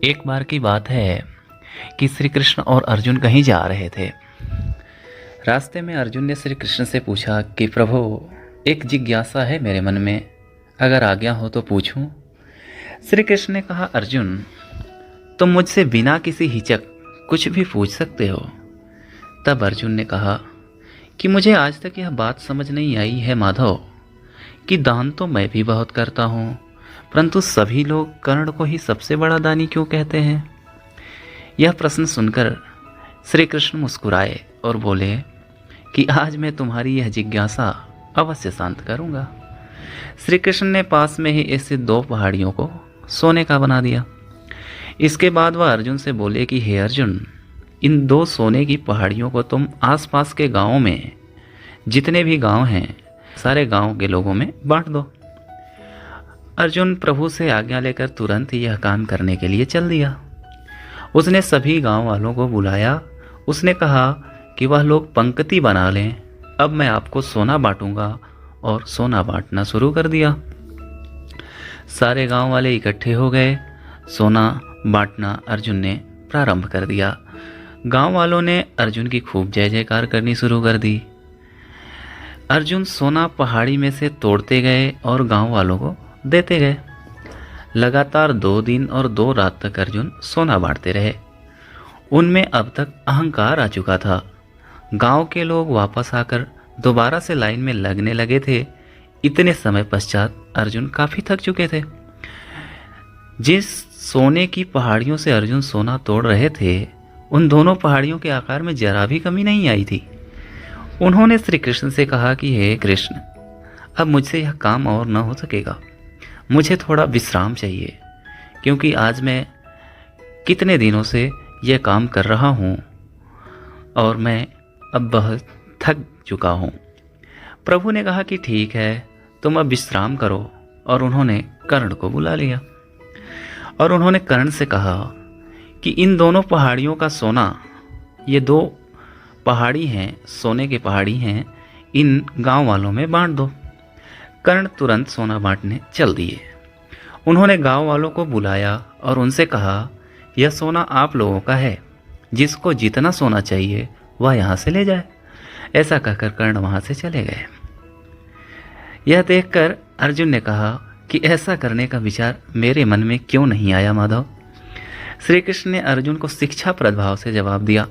एक बार की बात है कि श्री कृष्ण और अर्जुन कहीं जा रहे थे। रास्ते में अर्जुन ने श्री कृष्ण से पूछा कि प्रभु, एक जिज्ञासा है मेरे मन में, अगर आज्ञा हो तो पूछूं। श्री कृष्ण ने कहा, अर्जुन, तुम मुझसे बिना किसी हिचक कुछ भी पूछ सकते हो। तब अर्जुन ने कहा कि मुझे आज तक यह बात समझ नहीं आई है माधव कि दान तो मैं भी बहुत करता हूँ, परंतु सभी लोग कर्ण को ही सबसे बड़ा दानी क्यों कहते हैं। यह प्रश्न सुनकर श्री कृष्ण मुस्कुराए और बोले कि आज मैं तुम्हारी यह जिज्ञासा अवश्य शांत करूँगा। श्री कृष्ण ने पास में ही ऐसे 2 पहाड़ियों को सोने का बना दिया। इसके बाद वह अर्जुन से बोले कि हे अर्जुन, इन 2 सोने की पहाड़ियों को तुम आसपास के गांवों में, जितने भी गांव हैं, सारे गांव के लोगों में बांट दो। अर्जुन प्रभु से आज्ञा लेकर तुरंत यह काम करने के लिए चल दिया। उसने सभी गांव वालों को बुलाया। उसने कहा कि वह लोग पंक्ति बना लें, अब मैं आपको सोना बांटूंगा, और सोना बांटना शुरू कर दिया। सारे गांव वाले इकट्ठे हो गए। सोना बांटना अर्जुन ने प्रारंभ कर दिया। गांव वालों ने अर्जुन की खूब जय जयकार करनी शुरू कर दी। अर्जुन सोना पहाड़ी में से तोड़ते गए और गांव वालों को देते गए। लगातार 2 दिन और 2 रात तक अर्जुन सोना बांटते रहे। उनमें अब तक अहंकार आ चुका था। गांव के लोग वापस आकर दोबारा से लाइन में लगने लगे थे। इतने समय पश्चात अर्जुन काफी थक चुके थे। जिस सोने की पहाड़ियों से अर्जुन सोना तोड़ रहे थे, उन दोनों पहाड़ियों के आकार में जरा भी कमी नहीं आई थी। उन्होंने श्री कृष्ण से कहा कि हे कृष्ण, अब मुझसे यह काम और न हो सकेगा, मुझे थोड़ा विश्राम चाहिए, क्योंकि आज मैं कितने दिनों से यह काम कर रहा हूँ और मैं अब बहुत थक चुका हूँ। प्रभु ने कहा कि ठीक है, तुम अब विश्राम करो, और उन्होंने कर्ण को बुला लिया और उन्होंने कर्ण से कहा कि इन दोनों पहाड़ियों का सोना, ये 2 पहाड़ी हैं, सोने के पहाड़ी हैं, इन गांव वालों में बांट दो। कर्ण तुरंत सोना बांटने चल दिए। उन्होंने गांव वालों को बुलाया और उनसे कहा, यह सोना आप लोगों का है, जिसको जितना सोना चाहिए वह यहाँ से ले जाए। ऐसा कहकर कर्ण वहाँ से चले गए। यह देखकर अर्जुन ने कहा कि ऐसा करने का विचार मेरे मन में क्यों नहीं आया माधव। श्री कृष्ण ने अर्जुन को शिक्षाप्रद भाव से जवाब दिया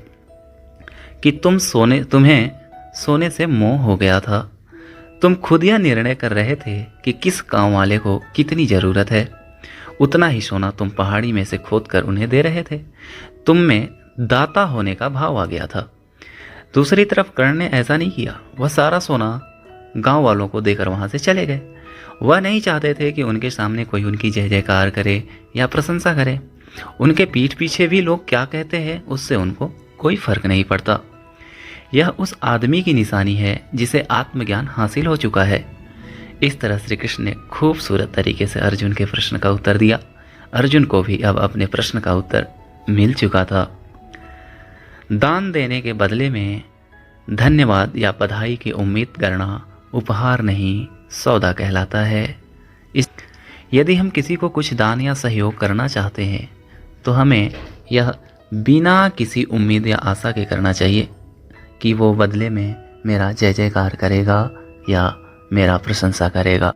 कि तुम्हें सोने से मोह हो गया था। तुम खुद यह निर्णय कर रहे थे कि किस गांव वाले को कितनी ज़रूरत है, उतना ही सोना तुम पहाड़ी में से खोद कर उन्हें दे रहे थे। तुम में दाता होने का भाव आ गया था। दूसरी तरफ कर्ण ने ऐसा नहीं किया। वह सारा सोना गांव वालों को देकर वहां से चले गए। वह नहीं चाहते थे कि उनके सामने कोई उनकी जय जयकार करे या प्रशंसा करे। उनके पीठ पीछे भी लोग क्या कहते हैं, उससे उनको कोई फर्क नहीं पड़ता। यह उस आदमी की निशानी है जिसे आत्मज्ञान हासिल हो चुका है। इस तरह श्री कृष्ण ने खूबसूरत तरीके से अर्जुन के प्रश्न का उत्तर दिया। अर्जुन को भी अब अपने प्रश्न का उत्तर मिल चुका था। दान देने के बदले में धन्यवाद या बधाई की उम्मीद करना उपहार नहीं, सौदा कहलाता है। यदि हम किसी को कुछ दान या सहयोग करना चाहते हैं तो हमें यह बिना किसी उम्मीद या आशा के करना चाहिए कि वो बदले में मेरा जय जयकार करेगा या मेरा प्रशंसा करेगा।